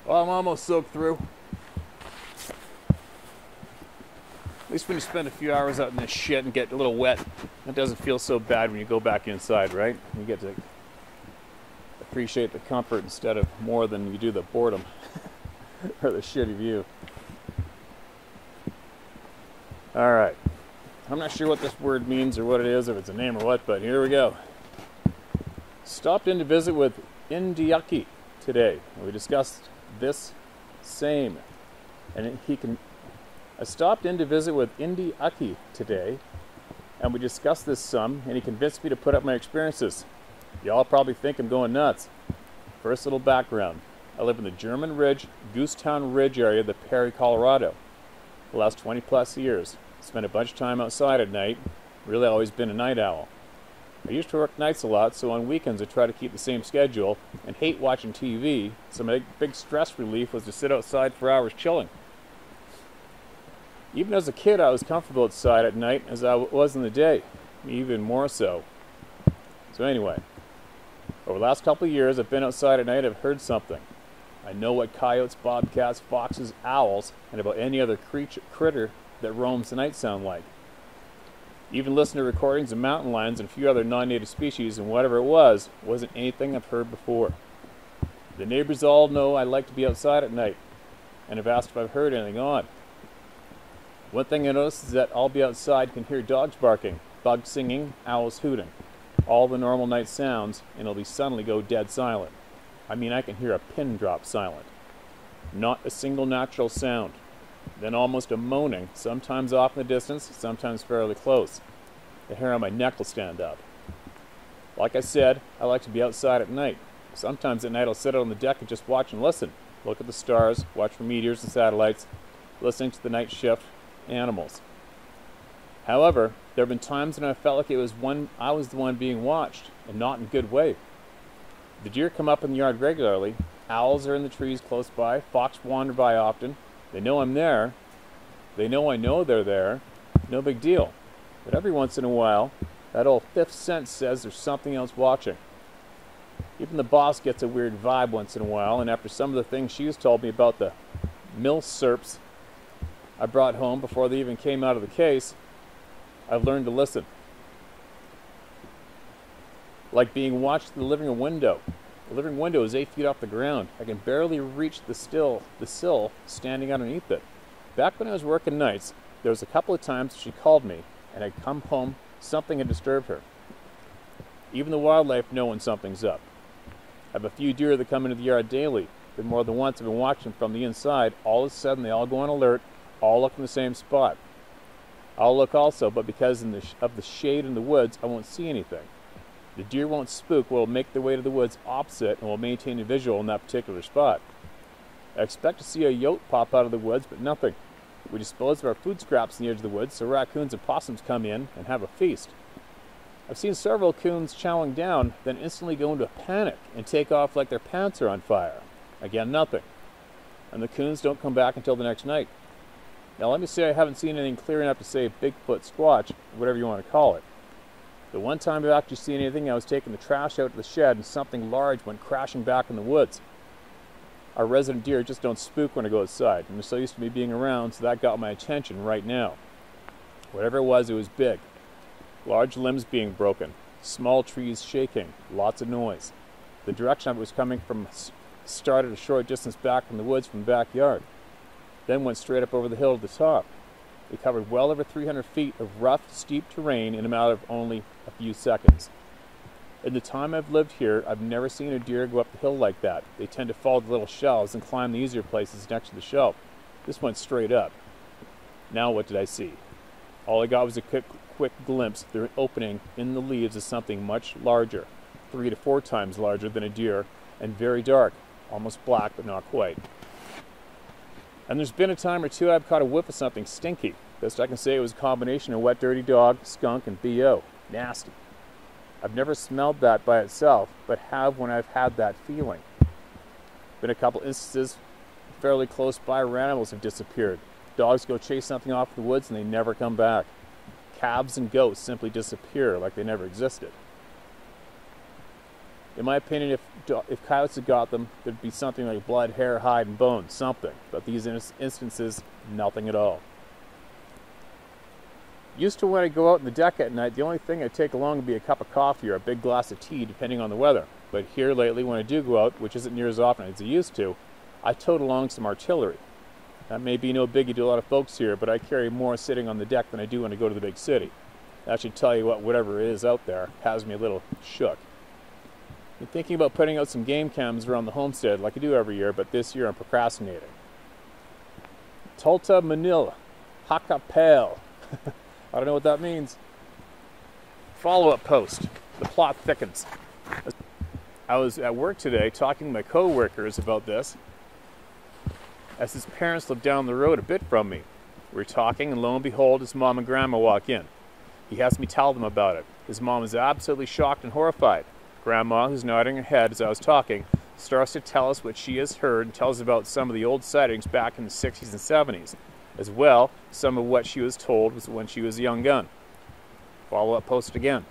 Well, I'm almost soaked through. At least when you spend a few hours out in this shit and get a little wet, it doesn't feel so bad when you go back inside, right? You get to appreciate the comfort instead of more than you do the boredom or the shitty view. Alright. I'm not sure what this word means or what it is, if it's a name or what, but here we go. Stopped in to visit with Indiaki today. We discussed this same. And I stopped in to visit with Indiaki today, and we discussed this some, and he convinced me to put up my experiences. Y'all probably think I'm going nuts. First little background. I live in the German Ridge, Goosetown Ridge area of the Perry, Colorado. The last 20 plus years. Spent a bunch of time outside at night. Really always been a night owl. I used to work nights a lot, so on weekends I try to keep the same schedule and hate watching TV, so my big stress relief was to sit outside for hours chilling. Even as a kid I was comfortable outside at night as I was in the day, even more so. So anyway, over the last couple of years I've been outside at night. I've heard something. I know what coyotes, bobcats, foxes, owls, and about any other critter that roams the night sound like. Even listened to recordings of mountain lions and a few other non-native species, and whatever it was, wasn't anything I've heard before. The neighbors all know I like to be outside at night, and have asked if I've heard anything odd. One thing I noticed is that I'll be outside, can hear dogs barking, bugs singing, owls hooting, all the normal night sounds, and it'll be suddenly go dead silent. I mean, I can hear a pin drop silent. Not a single natural sound. Then almost a moaning, sometimes off in the distance, sometimes fairly close. The hair on my neck will stand up. Like I said, I like to be outside at night. Sometimes at night I'll sit out on the deck and just watch and listen. Look at the stars, watch for meteors and satellites, listening to the night shift animals. However, there have been times when I felt like I was the one being watched, and not in a good way. The deer come up in the yard regularly, owls are in the trees close by, fox wander by often. They know I'm there. They know I know they're there. No big deal. But every once in a while, that old fifth sense says there's something else watching. Even the boss gets a weird vibe once in a while, and after some of the things she has told me about the milsurps I brought home before they even came out of the case, I've learned to listen. Like being watched through the living room window. The living window is 8 feet off the ground. I can barely reach the sill standing underneath it. Back when I was working nights, there was a couple of times she called me, and I'd come home, something had disturbed her. Even the wildlife know when something's up. I have a few deer that come into the yard daily, but more than once I've been watching from the inside. All of a sudden they all go on alert, all look in the same spot. I'll look also, but because of the shade in the woods, I won't see anything. The deer won't spook, will make their way to the woods opposite, and will maintain a visual in that particular spot. I expect to see a yote pop out of the woods, but nothing. We dispose of our food scraps in the edge of the woods, so raccoons and possums come in and have a feast. I've seen several coons chowing down, then instantly go into a panic and take off like their pants are on fire. Again, nothing. And the coons don't come back until the next night. Now let me say I haven't seen anything clear enough to say Bigfoot, Squatch, whatever you want to call it. The one time I've actually seen anything, I was taking the trash out to the shed and something large went crashing back in the woods. Our resident deer just don't spook when I go outside, and they're so used to me being around, so that got my attention right now. Whatever it was big. Large limbs being broken, small trees shaking, lots of noise. The direction of it was coming from started a short distance back from the woods from the backyard, then went straight up over the hill to the top. It covered well over 300 feet of rough, steep terrain in a matter of only a few seconds. In the time I've lived here, I've never seen a deer go up the hill like that. They tend to follow the little shelves and climb the easier places next to the shelf. This went straight up. Now what did I see? All I got was a quick glimpse through an opening in the leaves of something much larger, 3 to 4 times larger than a deer, and very dark, almost black but not quite. And there's been a time or two I've caught a whiff of something stinky. Best I can say it was a combination of wet dirty dog, skunk, and BO. Nasty. I've never smelled that by itself, but have when I've had that feeling. Been a couple instances fairly close by where animals have disappeared. Dogs go chase something off in the woods and they never come back. Calves and goats simply disappear like they never existed. In my opinion, if coyotes had got them, there'd be something like blood, hair, hide, and bones, something. But these instances, nothing at all. Used to when I go out on the deck at night, the only thing I'd take along would be a cup of coffee or a big glass of tea, depending on the weather. But here lately, when I do go out, which isn't near as often as I used to, I tote along some artillery. That may be no biggie to a lot of folks here, but I carry more sitting on the deck than I do when I go to the big city. That should tell you what whatever it is out there has me a little shook. I'm thinking about putting out some game cams around the homestead like I do every year, but this year I'm procrastinating. Tulta Manila, Hakapel. I don't know what that means. Follow-up post. The plot thickens. I was at work today talking to my co-workers about this, as his parents live down the road a bit from me. We were talking, and lo and behold, his mom and grandma walk in. He has me tell them about it. His mom is absolutely shocked and horrified. Grandma, who's nodding her head as I was talking, starts to tell us what she has heard and tells about some of the old sightings back in the 60s and 70s. As well, some of what she was told was when she was a young gun. Follow-up post again.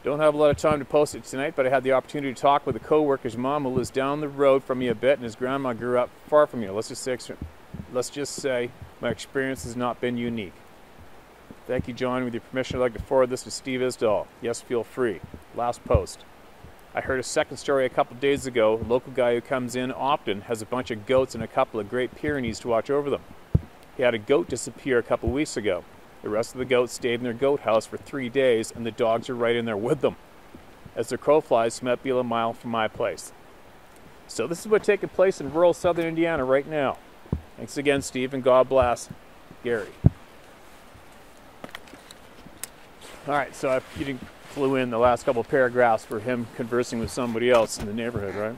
Don't have a lot of time to post it tonight, but I had the opportunity to talk with a co-worker's mom who lives down the road from me a bit, and his grandma grew up far from here. Let's just say my experience has not been unique. Thank you, John. With your permission, I'd like to forward this to Steve Isdall. Yes, feel free. Last post. I heard a second story a couple days ago. A local guy who comes in often has a bunch of goats and a couple of Great Pyrenees to watch over them. He had a goat disappear a couple weeks ago. The rest of the goats stayed in their goat house for 3 days, and the dogs are right in there with them. As the crow flies, might be a mile from my place. So this is what's taking place in rural southern Indiana right now. Thanks again, Steve, and God bless Gary. All right, so you didn't flew in the last couple of paragraphs for him conversing with somebody else in the neighborhood, right?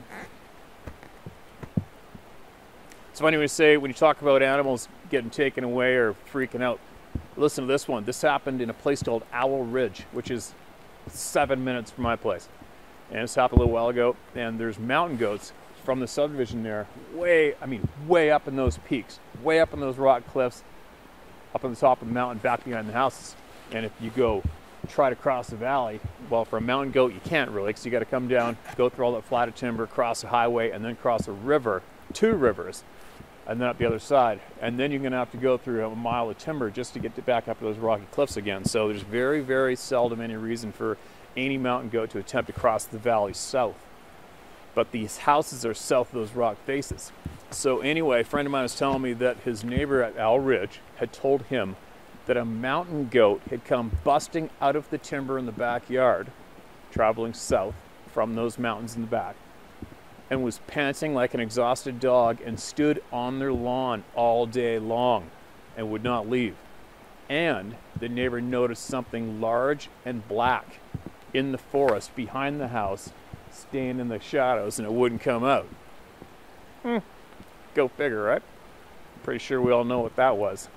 It's funny when you talk about animals getting taken away or freaking out. Listen to this one. This happened in a place called Owl Ridge, which is 7 minutes from my place. And this happened a little while ago, and there's mountain goats from the subdivision there, way up in those peaks, way up in those rock cliffs, up on the top of the mountain, back behind the houses. And if you try to cross the valley, well, for a mountain goat, you can't really, because you got to come down, go through all that flat of timber, cross the highway, and then cross a river, 2 rivers, and then up the other side. And then you're going to have to go through a mile of timber just to get back up to those rocky cliffs again. So there's very, very seldom any reason for any mountain goat to attempt to cross the valley south. But these houses are south of those rock faces. So anyway, a friend of mine was telling me that his neighbor at Owl Ridge had told him that a mountain goat had come busting out of the timber in the backyard, traveling south from those mountains in the back, and was panting like an exhausted dog and stood on their lawn all day long and would not leave. And the neighbor noticed something large and black in the forest behind the house, staying in the shadows, and it wouldn't come out. Go figure, right? Pretty sure we all know what that was.